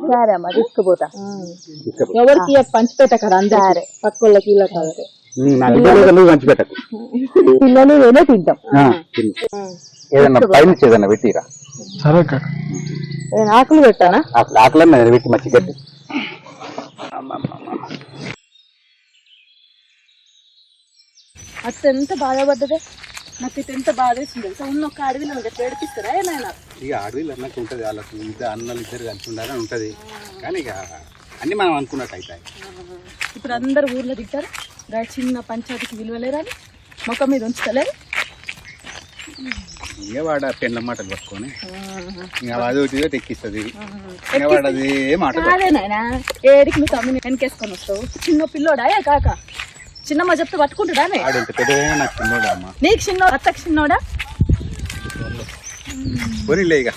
సరే అమ్మ తీసుకుపోతా. ఎవరికి పంచిపెట్టకరా అందరే పక్కళ్ళకి ఇలా కాదు పంచిపెట్టకు పిల్లలు ఏదో తింటాం. ఏదన్నా పైన ఏదన్నా పెట్టిరా. సరే ఆకులు పెట్టానా? ఆకులన్నా పెట్టి మంచి గట్టి. అత్త ఎంత బాధపడ్డదే. నాకు ఇది ఎంత బాధ వేసింది తెలుసా. ఉన్న ఒక అడవిలో ఎట్లా ఏడిపిస్తారా ఏమైనా. ఇక అడవిలో అన్నట్టు ఉంటది, వాళ్ళకు ఇద్దరు అన్నలు ఇద్దరు కలిసి ఉండాలని ఉంటది. కానీ ఇక అన్ని మనం అనుకున్నట్టు అవుతాయి. ఇప్పుడు అందరు ఊర్లో దిగుతారు, చిన్న పంచాయతీకి విలువలేరని మొక్క మీద ఉంచుతలేరు. ఇక వాడు పెండ్ల మాటలు పట్టుకొని ఇంకా అది ఎక్కిస్తుంది. వాడు అదే మాట అదేనాయనా ఏడికి నువ్వు తమ్ముని వెనకేసుకొని వస్తావు. చిన్న పిల్లోడా ఏ కాక చిన్నమ్మ చెప్తే పట్టుకుంటాడా? ఆడంత పెద్దగా నాకు చిన్నోడా అమ్మ. నీకు చిన్నోడు అత్తకు చిన్నోడా? పోనీలే ఇక